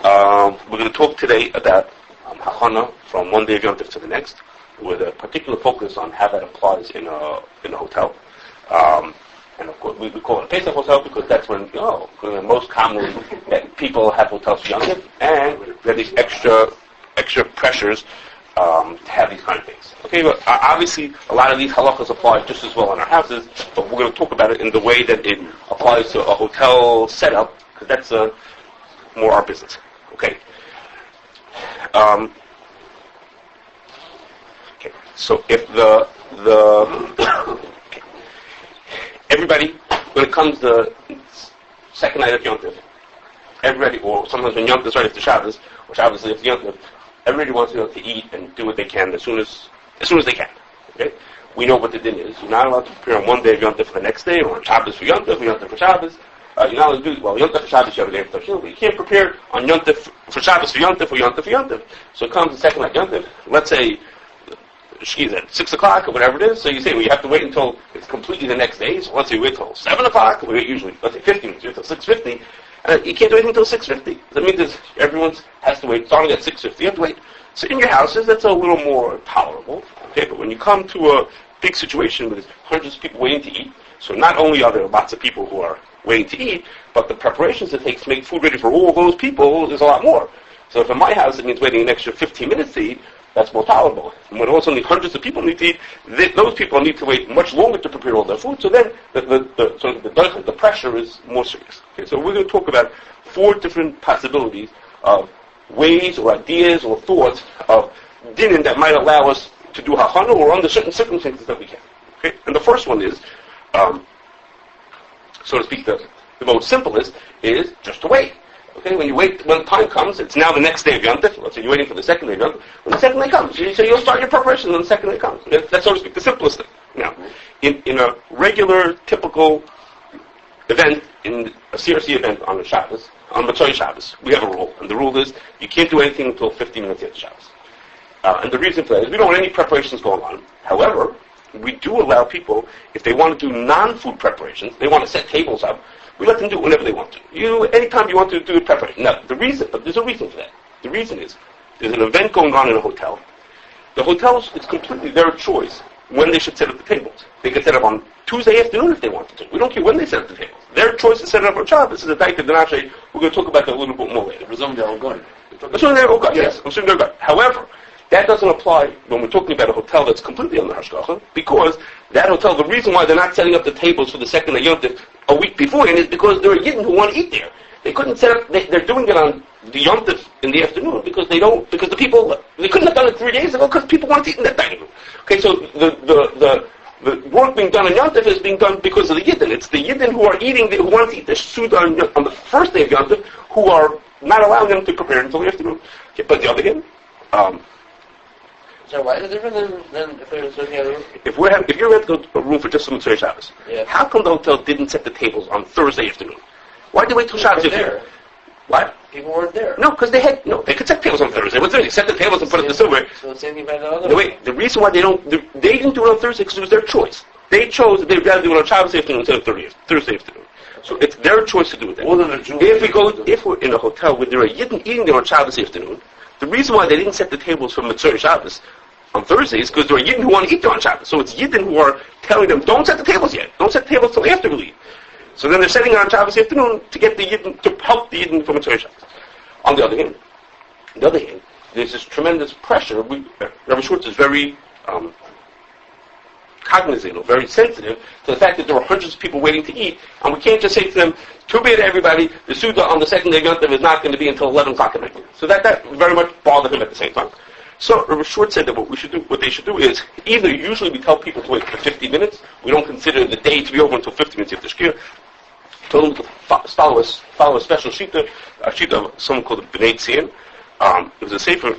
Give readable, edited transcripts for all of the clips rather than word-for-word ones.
We're going to talk today about Hachana from one day of Yom Tov to the next, with a particular focus on how that applies in a hotel. And of course, we call it a Pesach hotel because that's when, most commonly people have hotels for Yom Tov, and we have these extra pressures to have these kind of things. Okay, but obviously a lot of these halachas apply just as well in our houses, but we're going to talk about it in the way that it applies to a hotel setup, because that's more our business. Okay. So if everybody, when it comes to second night of Yom Tov, everybody, or sometimes when Yom Tov is right after Shabbos, which obviously after Yom Tov, everybody wants to eat and do what they can as soon as they can. Okay, we know what the din is. You're not allowed to prepare on one day of Yom Tov for the next day, or on Shabbos for Yom Tov, or Yom Tov for Shabbos. You're not allowed to do Yom Tov for Shabbos. You have a day for Tov, but you can't prepare on Yom Tov for Shabbos for Yom Tov or Yom Tov for Yom Tov. So it comes the second night Yom Tov. Let's say Shki's at 6 o'clock or whatever it is, so you say, you have to wait until it's completely the next day, so let's say we wait until 7 o'clock, we wait usually, let's say 50 minutes, until 6:50, you can't do anything until 6:50. That means everyone has to wait, starting at 6:50, you have to wait. So in your houses, that's a little more tolerable, okay, but when you come to a big situation with hundreds of people waiting to eat, so not only are there lots of people who are waiting to eat, but the preparations it takes to make food ready for all those people is a lot more. So if in my house it means waiting an extra 15 minutes to eat, that's more tolerable. And when also hundreds of people need to eat, those people need to wait much longer to prepare all their food. So then the pressure is more serious. Okay, so we're going to talk about 4 different possibilities of ways or ideas or thoughts of dinim that might allow us to do hachana or under certain circumstances that we can. Okay, and the first one is, so to speak, the most simplest is just to wait. Okay, when the time comes, it's now the next day of Yom Tov. Let's say you're waiting for the second day of Yom Tov. When the second day comes, so you'll start your preparations when the second day comes. That's, so to speak, the simplest thing. Now, in a regular, typical event, in a CRC event on Shabbos, on Motzei Shabbos, we have a rule. And the rule is, you can't do anything until 15 minutes after Shabbos. And the reason for that is we don't want any preparations going on. However, we do allow people, if they want to do non-food preparations, they want to set tables up, we let them do it whenever they want to. Anytime you want to do a preparation. Now, but there's a reason for that. The reason is, there's an event going on in a hotel. The hotels, it's completely their choice when they should set up the tables. They can set up on Tuesday afternoon if they wanted to. We don't care when they set up the tables. Their choice to set it up on Shabbos. This is a Daita Denashe. We're going to talk about that a little bit more later. Assuming they're all good. Assuming they're all good, yes. Assuming they're good. However, that doesn't apply when we're talking about a hotel that's completely under hashgacha, because that hotel, the reason why they're not setting up the tables for the second day Yom Tov a week beforehand is because there are Yidden who want to eat there. They couldn't set up, they're doing it on the Yom Tov in the afternoon because the people, they couldn't have done it 3 days ago because people want to eat in that dining room. Okay, so the work being done on Yom Tov is being done because of the Yidden. It's the Yidden who are who want to eat their Suda on the first day of Yom Tov who are not allowing them to prepare until the afternoon. Okay, but the other hand, so why is it different than if they're sitting at a room? If you're renting a room for just some Motzei Shabbos, how come the hotel didn't set the tables on Thursday afternoon? Why did they wait till Shabbos afternoon? What? People weren't there. No, because they could set tables on Thursday. What's they set the tables and put it in the silver. So the same thing about the other. No, wait. The reason why they didn't do it on Thursday because it was their choice. They chose that they'd rather do it on Shabbos afternoon instead of Thursday afternoon. So it's their choice to do it. If we're in a hotel where there are Yidden eating there on Shabbos afternoon, the reason why they didn't set the tables for Motzei Shabbos on Thursday is because there are Yidden who want to eat there on Shabbos. So it's Yidden who are telling them, don't set the tables yet. Don't set the tables till after we leave. So then they're setting it on Shabbos afternoon to get the Yidden, to help the Yidden for Motzei Shabbos. On the other hand, there's this tremendous pressure. Rabbi Schwartz is very cognizant, or very sensitive to the fact that there are hundreds of people waiting to eat, and we can't just say to them, too bad everybody, the Suda on the second day of Yom Tov is not going to be until 11 o'clock at night. So that very much bothered him at the same time. So Rabbi Schwartz said that what they should do is, usually we tell people to wait for 50 minutes, we don't consider the day to be over until 50 minutes after Shkia. Told them to follow a special shita, a shita of someone called the B'nai Tzion. It was a sefer,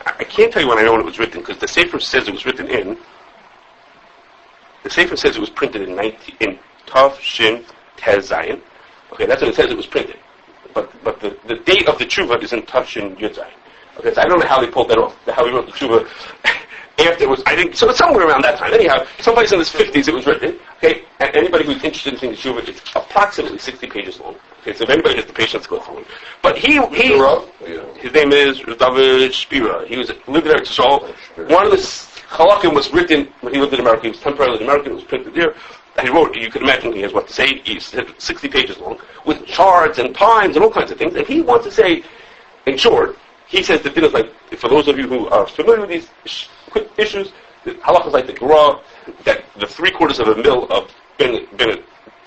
I can't tell you when I know when it was written, because the sefer says it was written the sefer says it was printed in Tav Shin Tez Zayin. Okay, that's when it says it was printed. But the date of the tshuva is in Tav Shin Yud Zayin. Okay, so I don't know how they pulled that off, how he wrote the tshuva afterwards. I think, so it's somewhere around that time. Anyhow, someplace in the 50s it was written. Okay, and anybody who's interested in seeing the tshuva, it's approximately 60 pages long. Okay, so if anybody has the patience to go through it. But he his name is David Spira. He lived there. So one of the halakim was written when he lived in America. He was temporarily in America. It was printed there. And he wrote, you can imagine he has what to say. He's 60 pages long with charts and times and all kinds of things. And he wants to say, in short, he says the thing is like, for those of you who are familiar with these issues, the halakha is like the Gra, that the 3/4 of a mil of Ben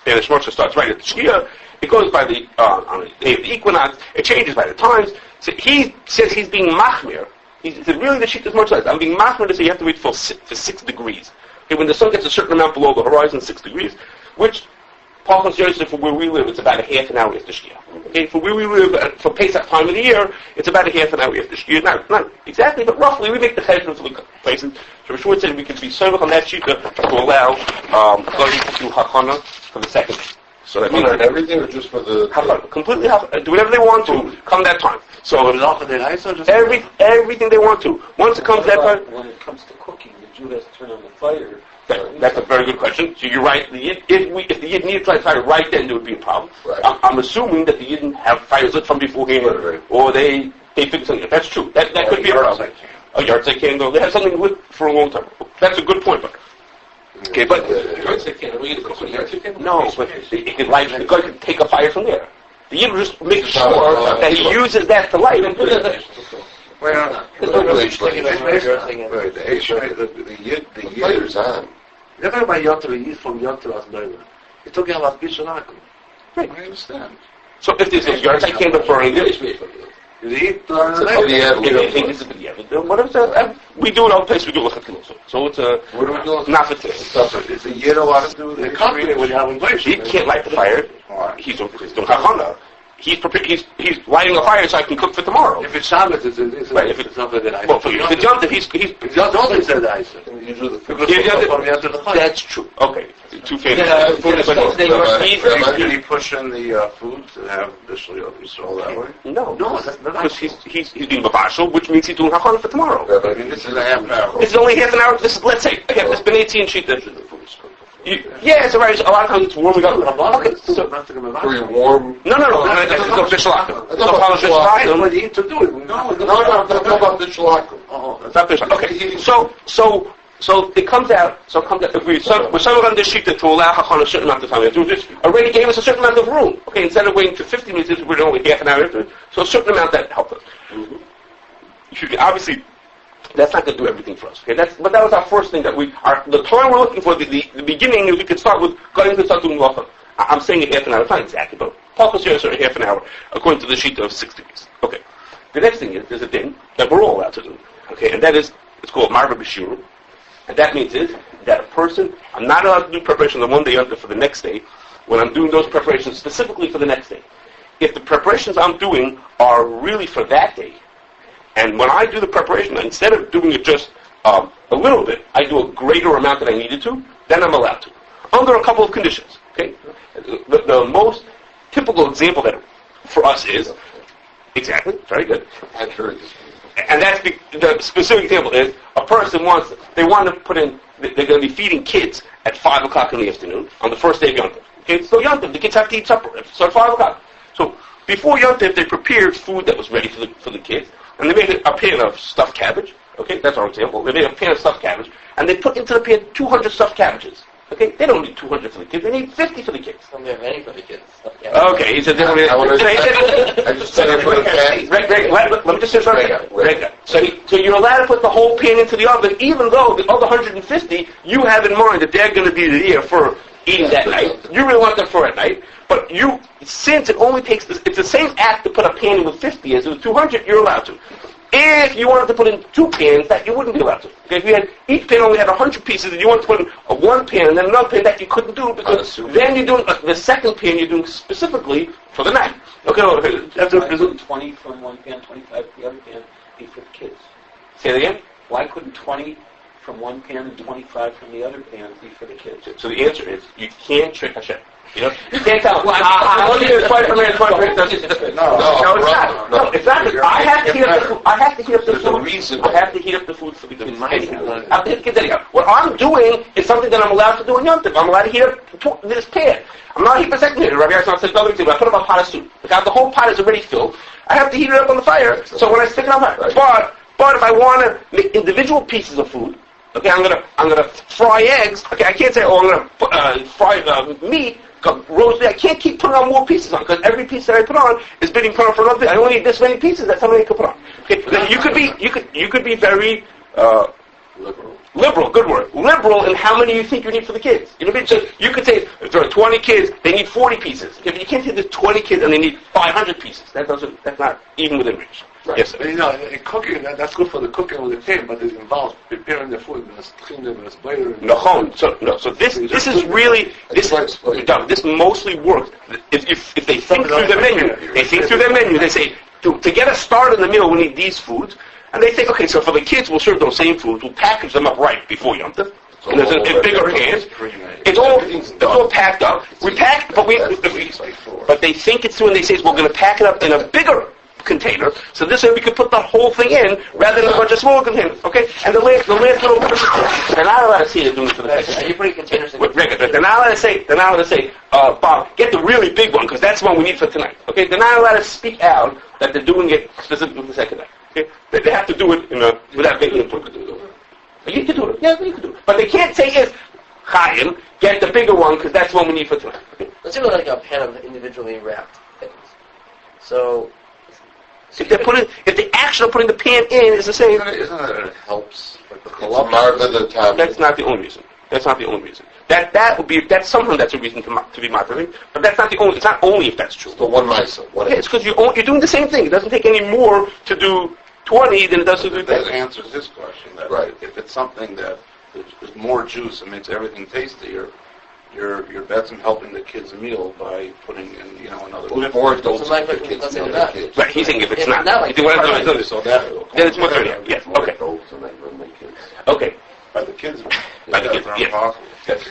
Ishmael starts right at the Shkia. It goes by the on the day of the equinox. It changes by the times. So he says he's being machmir. He said really the sheet is much less. I'm being machmir to say you have to wait for 6 degrees. Okay, when the sun gets a certain amount below the horizon, 6 degrees, which Paul considers for where we live, it's about a half an hour after Shkia. Okay, for where we live, for Pesach time of the year, it's about a half an hour after Shkia. Not exactly, but roughly, we make the cheshbon for the places. So Rishon said we could be served on that sheet to allow going to Hachana for the second. So that means everything, or just for the Hachana, completely do whatever they want to. Come that time. So everything they want to. Once it comes that time. When it comes to cooking, the Jew has to turn on the fire. That's a very good question. So you're right. If the Yid needed to light fire right then, there would be a problem. Right. I'm assuming that the Yid didn't have fires lit from beforehand, Right. or they fixed something. That's true. That could be a problem. A yahrzeit candle. They have something lit for a long time. That's a good point, but. Okay, but no, but it could light. The guy could take a fire from there. The Yid will just make sure that he uses that to light. Well, the Yid's on. You're talking about Yontel, he's from Yontel as Noah. You're talking about Bishon. I understand. So if this is yahrzeit candle for English, we do it all the place. We do lechatchila. So it's a What do we do? not for this. Is the Yid allowed to do the Company when you have inflation. He can't light the fire. He's doing Hachana. He's prepared. He's lighting a fire so I can cook for tomorrow. If it's Shabbos, it's Right, if it's something that I Well, for the Yom Tov, he's don't say that I said. Usually the That's true. Okay, two famous. Can he push in the food to have Bishul Yisrael that way? No, that's not because he's doing babashel, which means he's doing Hachana for tomorrow. Yeah, but I mean, this is a half an hour. This is only half an hour. This is, let's say, again, it's been 18 sheet. Yeah, it's alright. A lot of times it's warming up. Okay, so Pretty warm. no. That's no Bishul Akum. I thought about Bishul Akum. What do you need to do it? No, I'm talking about Bishul Akum. It's not Bishul. Okay, so it comes out. If we're somewhere on this sheet to allow Hachana a certain amount of time, it already gave us a certain amount of room. Okay, instead of waiting to 50 minutes, we're only half an hour after it. So a certain amount that helped us. Obviously. That's not going to do everything for us. Okay, but that was our first thing that the time we're looking for. The beginning is we could start with going to start doing lacha. I'm saying a half an hour. It's not exactly, but Paul considers it half an hour according to the sheet of 6 degrees. Okay. The next thing is there's a thing that we're all allowed to do. Okay, and that is it's called Marbeh B'Shiurim, and that means is that a person I'm not allowed to do preparations on one day for the next day when I'm doing those preparations specifically for the next day. If the preparations I'm doing are really for that day. And when I do the preparation, instead of doing it just a little bit, I do a greater amount than I needed to, then I'm allowed to. Under a couple of conditions. Okay? The most typical example that for us is, exactly, very good. I've heard this. And that's the specific example is, a person they want to put in, they're going to be feeding kids at 5 o'clock in the afternoon on the first day of Yom Tov. Okay, so Yom Tov, the kids have to eat supper, so at 5 o'clock. So before Yom Tov, they prepared food that was ready for the kids. And they made a pan of stuffed cabbage. Okay, that's our example. They made a pan of stuffed cabbage, and they put into the pan 200 stuffed cabbages. Okay, they don't need 200 for the kids. They need 50 for the kids. Don't have any for the kids. Okay, he said. I just said I put a pan. Let me just say something. So you're allowed to put the whole pan into the oven, even though the other 150 you have in mind that they're going to be there for eating that night. You really want them for at night. But since it only takes, it's the same act to put a pan in with 50 as with 200, you're allowed to. If you wanted to put in 2 pans, that you wouldn't be allowed to. Okay, if you had, each pan only had 100 pieces, and you wanted to put in one pan and then another pan, that you couldn't do, because then you're doing, the second pan you're doing specifically for the night. Okay, Why couldn't 20 from one pan, 25 from the other pan be for the kids? Say it again? Why couldn't 20 from one pan and 25 from the other pan be for the kids? So the answer is, you can't trick Hashem. You know, you can't tell. Let me do it twice per minute, twice per minute. No, it's not. No, it's not. I have to heat up the food. I have to heat up the There's a food. reason. I have to heat up the food for the kids. I have to heat the kids anyhow. What I'm doing is something that I'm allowed to do in Yom Tov. I'm allowed to heat up this pan. I'm not heating a second heater. Rabbi Yassan says, "But I put up a pot of soup. Because the whole pot is already filled. I have to heat it up on the fire. So when I stick it on fire, but if I want to make individual pieces of food, okay, I'm gonna fry eggs. Okay, I can't say, I'm gonna fry meat, roast meat. I can't keep putting on more pieces on because every piece that I put on is being put on for another. I only need this many pieces. That's how many I can put on. Okay, then you could be very liberal. Good word. Liberal in how many you think you need for the kids. You know what I mean? So you could say if there are 20 kids, they need 40 pieces. Okay, but you can't say there's 20 kids and they need 500 pieces. That's not even within reach. Right. Yes, sir. But, in cooking, that's good for the cooking with the pan, but it involves preparing the food, So this is really this mostly works. If they think through their menu, they say to get us started in the meal, we need these foods, and they think, okay, so for the kids, we'll serve those same foods, we'll package them up right before Yom Tov. And there's in bigger hands. It's all packed up. We pack, but they think it's through, and they say we're going to pack it up in a bigger container, so this way we can put the whole thing in rather than a bunch of small containers. Okay, and the last little they're not allowed to see it doing it for the kids. Are you putting containers in? They're not allowed to say, Bob, get the really big one because that's the one we need for tonight. Okay, they're not allowed to speak out that they're doing it specifically for the second night. Okay, they have to do it without making it look. You can do it. Yeah, you can do it. But they can't say is Chaim, get the bigger one because that's the one we need for tonight. Okay? Let's say like a pan of individually wrapped things. So if the action of putting the pan in is the same. Isn't that it helps? Like the Marbeh. That's not the only reason. That's something that's a reason to be Marbeh, but that's not the only. It's not only if that's true. The one Misa. Yeah, it's because you're doing the same thing. It doesn't take any more to do 20 than it does to do that. 10. Answers his question. That right. If it's something that is more juice and makes everything tastier, you're betting helping the kids' meal by putting in another. More adults like for kids let's say than that. kids. Right, he's saying if it's If not. not, like, If you want to do it, So that then it's more 30. Yes, okay. Okay. by the kids. By the kids, That's yes. impossible. That's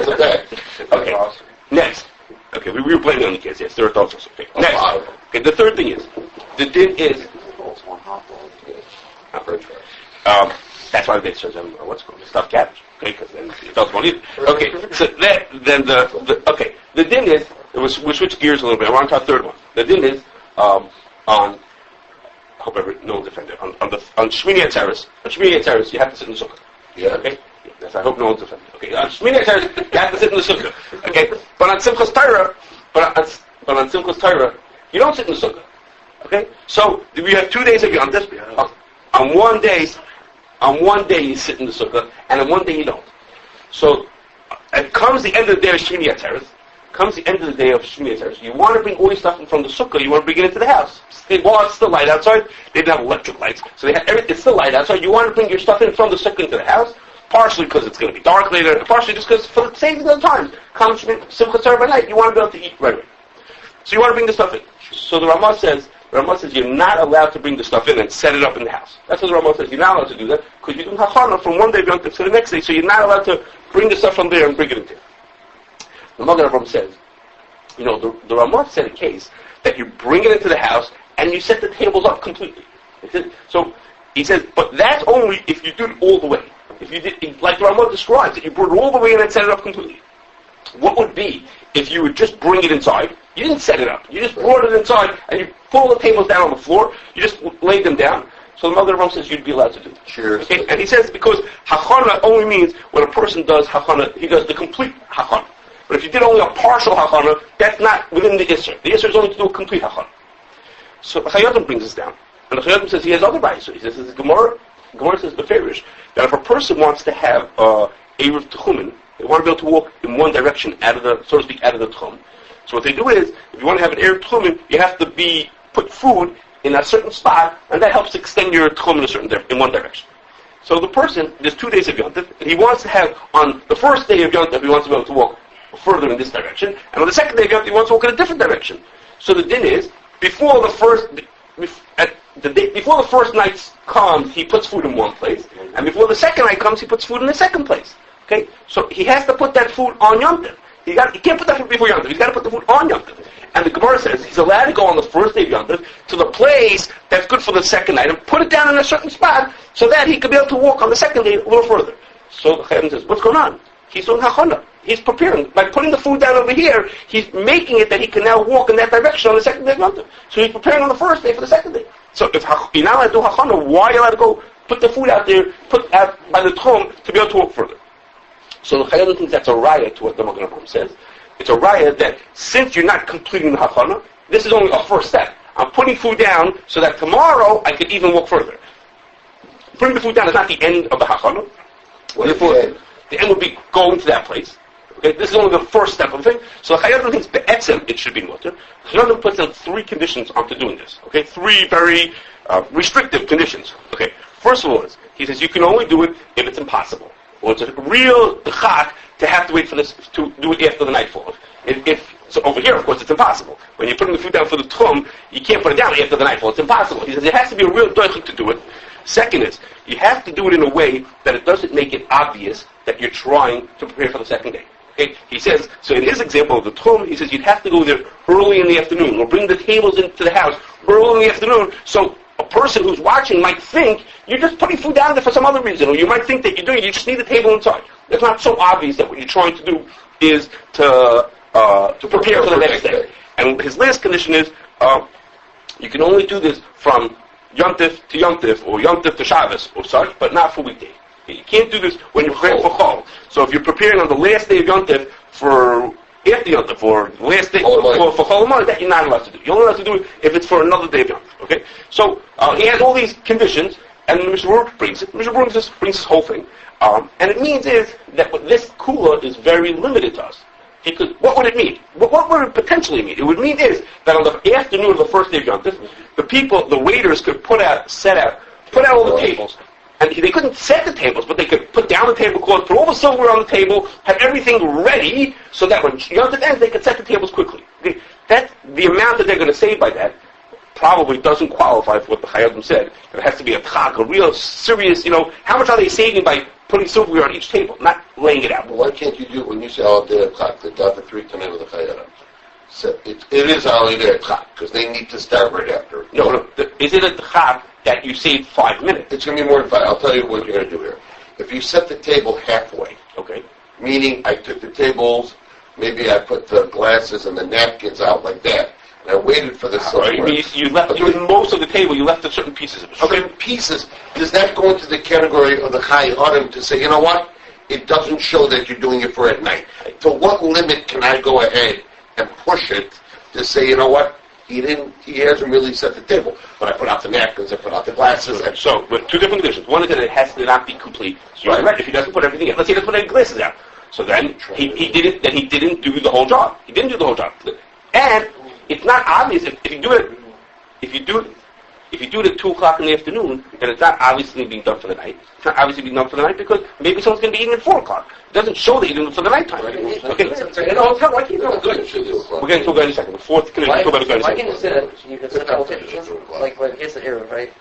okay. Okay. Impossible. Next. Okay, we were blaming on the kids, yes. There are adults also. Okay. Next. Okay, the third thing is, the din is, that's why they says what's called stuffed cabbage. Okay, because then the adults won't eat it. Okay, so then the din is, we switch gears a little bit. We're on to our third one. The din is on, I hope no one's offended, on Shmini Atzeres. On Shmini Atzeres, you have to sit in the sukkah. Yeah. Okay? Yes, I hope no one's offended. Okay, on Shmini Atzeres, you have to sit in the sukkah. Okay? But on Simchas Torah, you don't sit in the sukkah. Okay? So, we have 2 days of Yom Tov. On one day you sit in the sukkah, and on one day you don't. So, it comes the end of the day of Shmini Atzeres. You want to bring all your stuff from the sukkah, you want to bring it into the house. While it's still light outside, they didn't have electric lights, so they had everything, it's still light outside. You want to bring your stuff in from the sukkah into the house, partially because it's going to be dark later, partially just because for the saving of time, comes Simchas Torah by night, you want to be able to eat right away. So you want to bring the stuff in. So the Ramah says you're not allowed to bring the stuff in and set it up in the house. That's what the Ramah says. You're not allowed to do that because you do Hachana from one day to the next day, so you're not allowed to bring the stuff from there and bring it in there. The Magen Avraham says, the Ramah said a case that you bring it into the house and you set the tables up completely. So he says, but that's only if you do it all the way. If you did, like the Ramah describes it, you brought it all the way in and set it up completely. What would be if you would just bring it inside? You didn't set it up. You just brought it inside and you put all the tables down on the floor. You just laid them down. So the Magen Avraham says you'd be allowed to do that. Cheers. Okay? And he says because Hachana only means when a person does Hachana, he does the complete Hachana. But if you did only a partial Hachana, that's not within the Isser. The Isser is only to do a complete Hachana. So the Chayyim brings this down. And the Chayyim says he has other rights. So he says, this is Gemara says beferish, that if a person wants to have Erev Techumen, they want to be able to walk in one direction out of the Tchum. So what they do is, if you want to have an Erev Techumen, you have to put food in a certain spot, and that helps extend your Tchum in one direction. So the person, there's 2 days of Yom Tov, and he wants to have, on the first day of Yom Tov, he wants to be able to walk further in this direction, and on the second day of Yom Tov, he wants to walk in a different direction. So the din is, before the first night comes, he puts food in one place, and before the second night comes, he puts food in the second place. Okay, so he has to put that food on Yom Tov. He can't put that food before Yom Tov. He's got to put the food on Yom Tov. And the Gemara says he's allowed to go on the first day of Yom Tov to the place that's good for the second night and put it down in a certain spot so that he could be able to walk on the second day a little further. So the Chayim says, what's going on? He's doing Hachana. He's preparing. By putting the food down over here, he's making it that he can now walk in that direction on the second day of Yom Tov. So he's preparing on the first day for the second day. So if you're not allowed to do Hachana, why are you allowed to go put the food out there, put out by the Tchum to be able to walk further? So the Chayim thinks that's a raya to what the Magen Avraham says. It's a raya that since you're not completing the Hachana, this is only a first step. I'm putting food down so that tomorrow I could even walk further. Putting the food down is not the end of the Hachana. The end would be going to that place. Okay, this is only the first step of the thing. So the Chayim thinks be'etzem it should be mutter. The Chayim puts down 3 conditions onto doing this. Okay, 3 very restrictive conditions. Okay, first of all, he says you can only do it if it's impossible, or it's a real chak to have to wait for this to do it after the nightfall. So over here, of course, it's impossible. When you're putting the food down for the tchum, you can't put it down after the nightfall. It's impossible. He says it has to be a real doichik to do it. Second is, you have to do it in a way that it doesn't make it obvious that you're trying to prepare for the second day. Okay? He says, so in his example of the tchum, he says you'd have to go there early in the afternoon, or bring the tables into the house early in the afternoon, so a person who's watching might think you're just putting food down there for some other reason, or you might think that you just need the table inside. It's not so obvious that what you're trying to do is to prepare for the next day. And his last condition is, you can only do this from Yom Tov to Yom Tov, or Yom Tov to Shabbos, or such, but not for weekday. You can't do this when you're preparing for Chol. So if you're preparing on the last day of Yom Tov for after Yom Tov, for the last day for Chol Hamoed, that you're not allowed to do. You're only allowed to do it if it's for another day of Yom Tov. Okay? So he has all these conditions, and Mr. Baruch brings it. Mr. Baruch just brings this whole thing. And it means is that this kula is very limited to us. Because what would it mean? What would it potentially mean? It would mean is that on the afternoon of the first day of Yom Tov, the waiters could put out all the tables. And they couldn't set the tables, but they could put down the tablecloth, put all the silverware on the table, have everything ready, so that when Yom Tov ends, they could set the tables quickly. Okay? The amount that they're going to save by that probably doesn't qualify for what the Chayyim said. It has to be a tchak, a real serious, how much are they saving by putting silverware on each table, not laying it out? Well, why can't you do, when you say all day a tchak, the Daf 3 Tanem of the Chayyim? So it is only their tchak, because they need to start right after. No, is it a tchak that you save 5 minutes? It's going to be more than 5. I'll tell you what you're going to do here. If you set the table halfway, okay, meaning I took the tables, maybe I put the glasses and the napkins out like that, and I waited for the silverware. You left most of the table. You left the certain pieces of it. Okay, pieces. Does that go into the category of the Chai Adam to say, you know what? It doesn't show that you're doing it for at night. To what limit can I go ahead and push it to say, you know what? He hasn't really set the table. But I put out the napkins, I put out the glasses. And so, with 2 different conditions. One is that it has to not be complete. So right. If he doesn't put everything in, let's say he doesn't put any glasses out. So then he didn't do the whole job. He didn't do the whole job. And it's not obvious if you do it at 2 o'clock in the afternoon, then it's not obviously being done for the night. It's not obviously being done for the night because maybe someone's going to be eating at 4 o'clock. It doesn't show that you're doing it for the nighttime. Okay. We're getting to a in a second. The fourth condition. Why can't you say that you can set the whole table? Like when it's the era, right?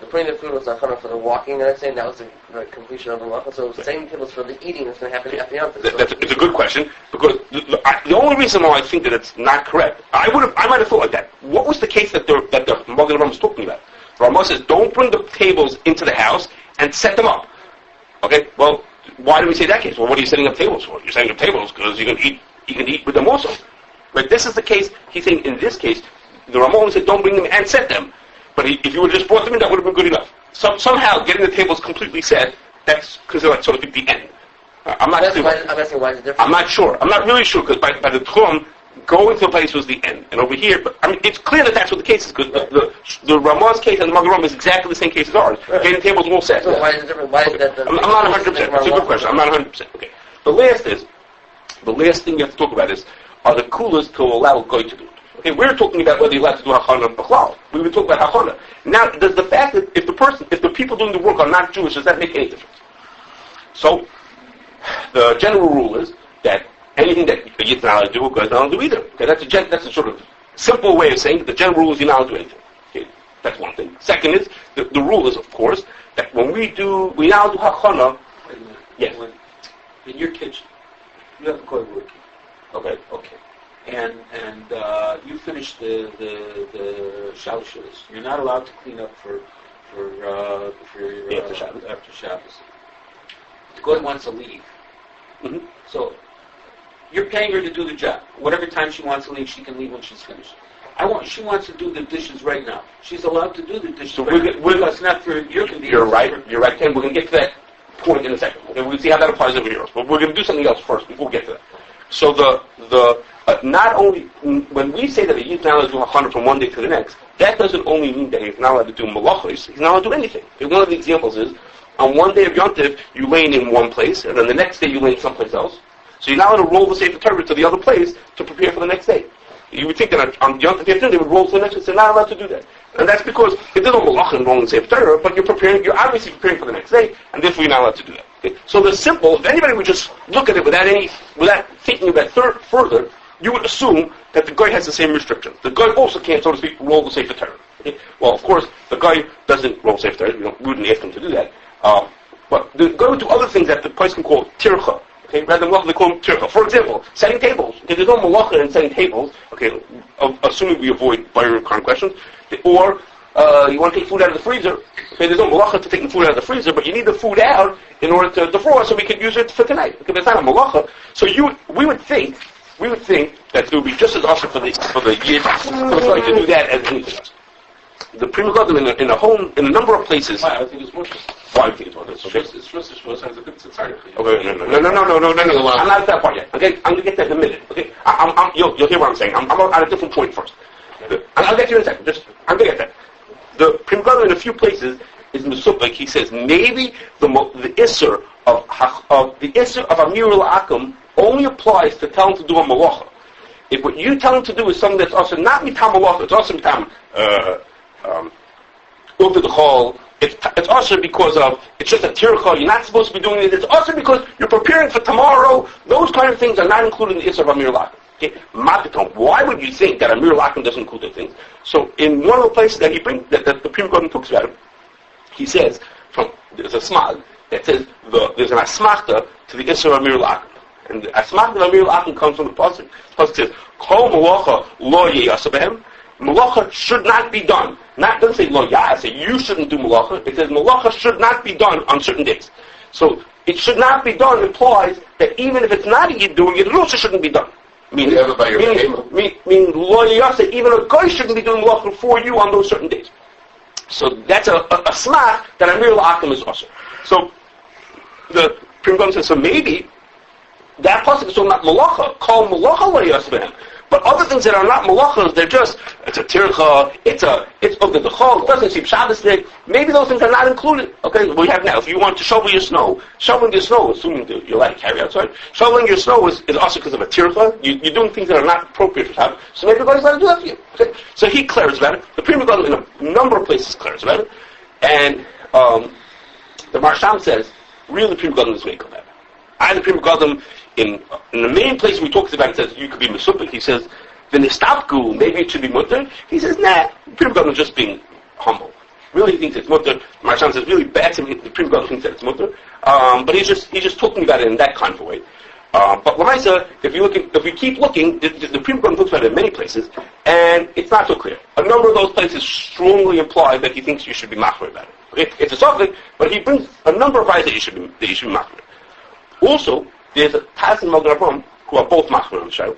The putting the food was Hachana for the walking the next day, and that was the completion of the malacha. So the same tables for the eating that's going to happen after Yom Tov. It's a good question because the only reason why I think that it's not correct, I might have thought like that. What was the case that the Magen Avraham was talking about? Ramah says, don't bring the tables into the house and set them up. Okay, well, why do we say that case? Well, what are you setting up tables for? You're setting up tables because you can eat with them also. Right? This is the case. He's saying in this case, the Ramah only said, don't bring them and set them. But if you would have just brought them in, that would have been good enough. Somehow, getting the tables completely set, that's considered like sort of the end. I'm asking why is it different? I'm not sure. I'm not really sure, because by the Tchum, going to a place was the end. And over here, but it's clear that that's what the case is, because the Ramah's case and the Magen Avraham is exactly the same case as ours. Getting the tables all set. So why is it different? Why is that? I'm not 100%. That's a good question. I'm not 100%. Okay. The last thing you have to talk about is, are the coolers to allow a guy to do it? Okay, we're talking about whether you're allowed to do Hachana and Bechlal. We were talking about Hachana. Now, does the fact that if the people doing the work are not Jewish, does that make any difference? So, the general rule is that anything that you're not allowed to do, God's not allowed to do either. Okay, that's a sort of simple way of saying that the general rule is you're not allowed to do anything. Okay, that's one thing. Second is, the rule is, of course, that when we now do Hachana, yes. In your kitchen, you have a guy working. Okay. and you finish the shalashus. You're not allowed to clean up for After Shabbos. After Shabbos. The goy wants to leave, Mm-hmm. so you're paying her to do the job. Whatever time she wants to leave, she can leave when she's finished. She wants to do the dishes right now. She's allowed to do the dishes. So right now. It's not for your convenience. You're right, Ken. We're going to get to that point in a second. Okay, we'll see how that applies over here. But we're going to do something else first before we get to that. So not only, when we say that a Yid is not allowed to do Hachana from one day to the next, that doesn't only mean that he's not allowed to do malachos, he's not allowed to do anything. And one of the examples is, on one day of Yom Tov, you lay in one place, and then the next day you lay in someplace else. So you're not allowed to roll the Sefer Torah to the other place to prepare for the next day. You would think that on Yom Tov afternoon they would roll to the next place. They're not allowed to do that. And that's because it doesn't malach and rolling the Sefer Torah, but you're obviously preparing for the next day, and therefore you're not allowed to do that. Okay? So the simple, if anybody would just look at it without thinking about further, you would assume that the guy has the same restrictions. The guy also can't, so to speak, roll the Sefer Torah. Okay? Well, of course, the guy doesn't roll Sefer Torah. We wouldn't ask him to do that. But the guy would do other things that the place can call tircha. Okay, rather than malacha, they call them tircha. For example, setting tables. Okay, there's no malacha in setting tables. Okay, assuming we avoid Bayer kind of questions. Or you want to take food out of the freezer. Okay, there's no malacha to taking food out of the freezer, but you need the food out in order to defrost so we can use it for tonight. Okay, that's not a malacha. So we would think that it would be just as awesome for the Yid to do that as anything else. The Prima Gadol in a number of places. Why? I think it's more. Why do you think it's more? Okay. It's just has a good society. Okay, no. I'm not at that part yet. Okay, I'm going to get that in a minute. Okay, you'll hear what I'm saying. I'm at a different point first. I'll get to you in a second. I'm going to get that. The Prima Gadol in a few places is Mesupik. He says maybe the Isser of Amir La'akum only applies to tell him to do a malacha. If what you tell him to do is something that's also not mitam malacha, it's also mitam over the chol. It's also because it's just a tircha. You're not supposed to be doing it. It's also because you're preparing for tomorrow. Those kind of things are not included in the Isser of Amir Lakim. Okay, why would you think that Amir Lakim doesn't include those things? So in one of the places that he brings that the Prima Gadol talks about it, he says there's a smag that says there's an asmachta to the Isser of Amir Lakim. And the asmachta of Amir Lakim comes from the pasuk. The pasuk says kol malacha lo yeyasa behem. Malacha should not be done. Doesn't say lo ya'asa, you shouldn't do malacha. It says malacha should not be done on certain days. So it should not be done implies that even if it's not a Yid doing it, it also shouldn't be done. Meaning lo ya'asa, even a guy shouldn't be doing malacha for you on those certain days. So that's a smach that Amir La'akim is also. So the Prima Gadol says, so maybe that pasuk is talking about malacha, call malacha lo ya'asa behem. But other things that are not malachas, it's a tircha, it's over the chol, it doesn't seem Shabbos day. Maybe those things are not included. Okay, we have now. If you want to shovel your snow, assuming you're allowed to carry outside, shoveling your snow is also because of a tircha. You're doing things that are not appropriate for Shabbos. So maybe God's allowed to do that for you. Okay, so he declares about it. The Prima Gadol in a number of places declares about it, and the Marsham says, really, the Prima Gadol is making that. The Prima Gadol in the main place we talks about it says you could be mesupik. He says the nistapku, maybe it should be mutter. He says nah. The Prima Gadol is just being humble. Really thinks it's mutter. Marsham says really bad. The Prima Gadol thinks that it's mutter, but he's just talking about it in that kind of a way. But Lamaisa, if we keep looking, the Prima Gadol talks about it in many places, and it's not so clear. A number of those places strongly imply that he thinks you should be machmir about it. Okay? It's a subject, but he brings a number of ayahs that you should be machmir. Also, there's a Taz and Marbeh B'Shiurim who are both machmir on the show.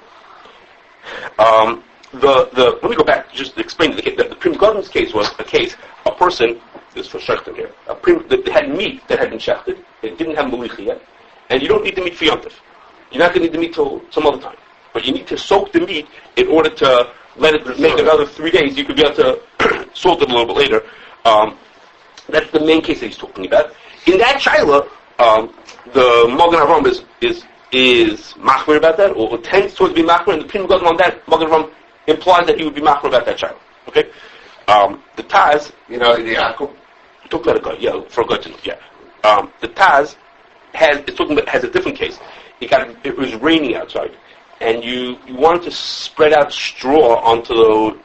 Let me go back to just explain the Prima Gadol's case was a person, this is for shechting here, that had meat that had been shechted, it didn't have malicha yet, and you don't need the meat for Yom Tov. You're not going to need the meat till some other time. But you need to soak the meat in order to let it make another 3 days. You could be able to salt it a little bit later. That's the main case that he's talking about. In that shaila, the Magen Avraham is machmir about that, or tends towards being machmir, and the Prima Gadol on that, Magen Avraham implies that he would be machmir about that child. Okay? The Taz, Yaakov? Talk about a guy, yeah, for a guy to know, yeah. The Taz has a different case. It was raining outside, and you wanted to spread out straw onto the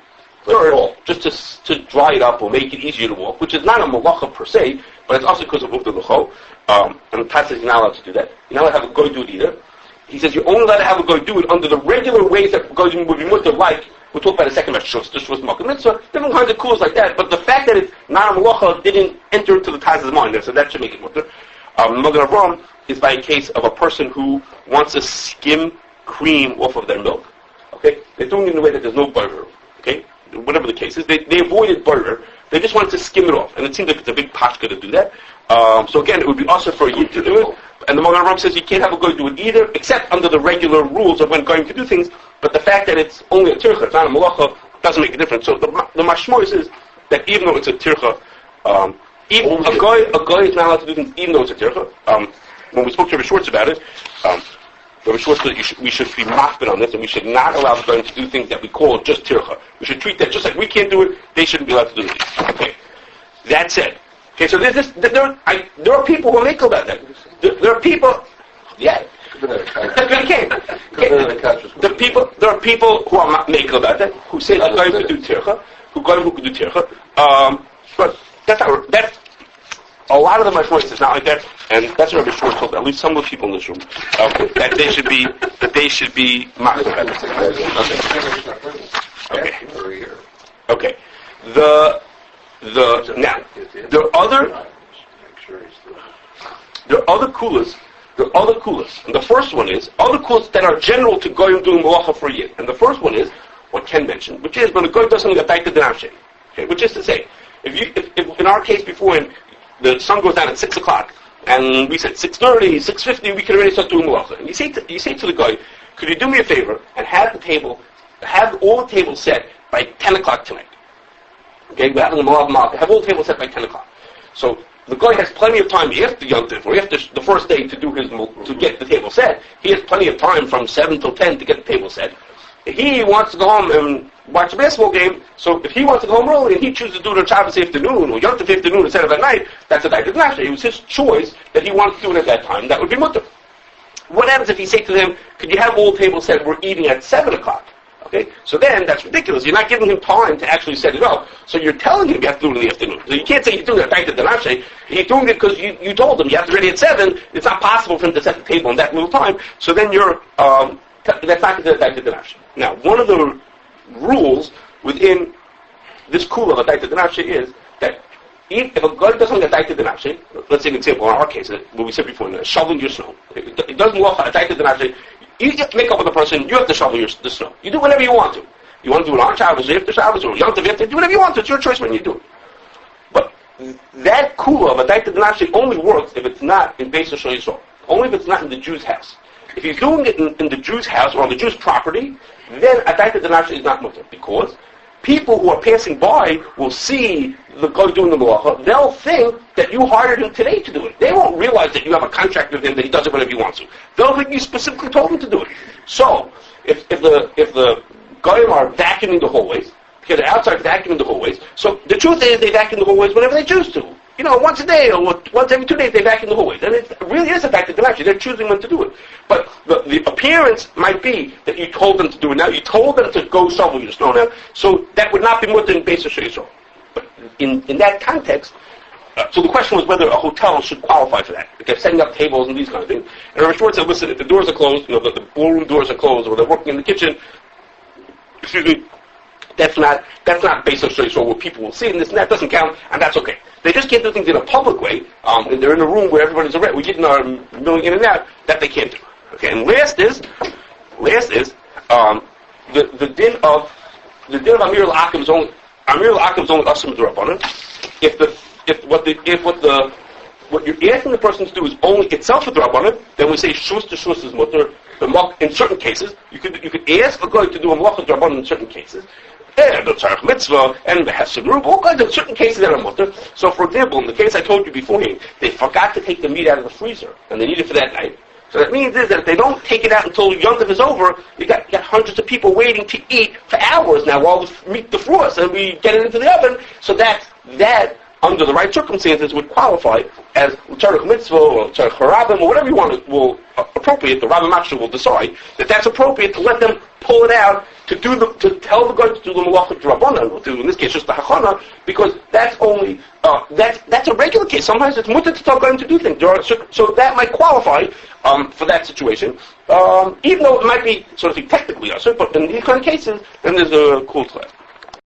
dirt just to dry it up or make it easier to walk, which is not a malacha per se, but it's also because of Uvda L'chol. And the Taz is not allowed to do that. You're not allowed to have a goy do it either. he says you're only allowed to have a goy do it under the regular ways that goys would be mutter, like we'll talk about a second about shus, the shus makom mitzvah, different kinds of kulas like that. But the fact that it's not a malacha didn't enter into the Taz's mind, so that should make it mutter. Magen Avraham is by a case of a person who wants to skim cream off of their milk. Okay, they're doing it in a way that there's no butter. Okay, whatever the case is, they avoided butter. They just wanted to skim it off, and it seems like it's a big pashka to do that. So again, it would be also for you to do it. And the Magen Avraham says you can't have a goy do it either, except under the regular rules of when going to do things. But the fact that it's only a tircha, it's not a malacha, doesn't make a difference. So the mashmois is that even though it's a tircha, even a goy is not allowed to do things even though it's a tircha. When we spoke to Rabbi Schwartz about it, Rabbi Schwartz said we should be machbid on this, and we should not allow the goyim to do things that we call just tircha. We should treat that just like we can't do it, they shouldn't be allowed to do it. Okay, that said. Okay, so there are people who make about that. There are people, yeah. There are people who are making about that, who say that goyim could do tircha, who could do tircha. But that's a lot of the mashmois is not like that, and that's what Rabbi Schwartz told at least some of the people in this room that they should be machmir about it. Okay. Now there are other kulas. And the first one is other kulas that are general to goyim doing malacha for a year. And the first one is what Ken mentioned, which is when a goy does something that the nafshe. Okay, which is to say, if in our case before the sun goes down at 6 o'clock, and we said 6:30, 6:50, we can already start doing malacha. And you say to the guy, could you do me a favor and have all the tables set by 10 o'clock tonight? Okay, we have all the tables set by 10 o'clock. So the guy has plenty of time after Yom Tov, or after the first day to get the table set. He has plenty of time from 7 till 10 to get the table set. He wants to go home and watch a basketball game, so if he wants to go home early and he chooses to do it on Shabbos afternoon or Yom Tov afternoon instead of at night, that's a daita d'nafshe. It was his choice that he wanted to do it at that time. That would be mutter. What happens if he say to him, could you have all the tables set, we're eating at 7 o'clock? Okay, so then that's ridiculous. You're not giving him time to actually set it up. So you're telling him you have to do it in the afternoon. So you can't say you're doing it at daita d'nafshe. He's doing it because you told him you have to be ready at 7. It's not possible for him to set the table in that little time. So then you're that's not considered daita d'nafshe. Now, one of the rules within this kula of daita d'nafshe is that if a guy doesn't get daita d'nafshe, let's say an example in our case, what we said before, shoveling your snow. It doesn't walk daita d'nafshe. You get to make up with a person, you have to shovel the snow. You do whatever you want to. You want to do it on Shabbos, after Shabbos, or Yom Tov, after, do whatever you want to. It's your choice when you do it. But that kula of a daita d'nafshe only works if it's not in Beis Yisrael. Only if it's not in the Jew's house. If he's doing it in the Jew's house or on the Jew's property, then a daita d'nafshe is not mutter, because people who are passing by will see the guy doing the malacha. They'll think that you hired him today to do it. They won't realize that you have a contract with him that he does it whenever he wants to. They'll think you specifically told him to do it. So, if the guys are vacuuming the hallways, because they're outside vacuuming the hallways, so the truth is they vacuum the hallways whenever they choose to. You know, once a day or once every 2 days they vacuum the hallways. And it really is a fact that they're choosing when to do it. But the appearance might be that you told them to do it now. You told them to go shovel your snow now. So that would not be mutter in Beis Yisrael. But in that context, so the question was whether a hotel should qualify for that. If they're setting up tables and these kind of things. And Rabbi Schwartz said, listen, if the doors are closed, you know, the ballroom doors are closed, or they're working in the kitchen, that's not Beis Yisrael where people will see it, and that doesn't count, and that's okay. They just can't do things in a public way, and they're in a room where everybody's around. We're getting our milling in and out, that they can't do. Okay, and last is the din of Amir al-Akim is only Asim D'Rabbanan. What you're asking the person to do is only itself a D'Rabbanan, then we say Shus to Shus is mutter. In certain cases, you could ask a guy to do a Malacha D'Rabbanan in certain cases. And the Tzarech Mitzvah, and the Hesed Group, all kinds of certain cases that are mutter. So, for example, in the case I told you beforehand, they forgot to take the meat out of the freezer, and they need it for that night. So that means is that if they don't take it out until Yom Tov is over, you got hundreds of people waiting to eat for hours now while the meat defrosts, and we get it into the oven. So that under the right circumstances would qualify as Tzarech Mitzvah or Tzarech Harabim or whatever you want will appropriate. The Rabbi Machshir will decide that that's appropriate to let them pull it out to tell the guy to do the malacha drabanan, or to, in this case, just the hachana, because that's only, that's a regular case. Sometimes it's mutter to tell guys to do things. So that might qualify, for that situation, even though it might be sort of technically usher, but in these kind of cases, then there's a cool class.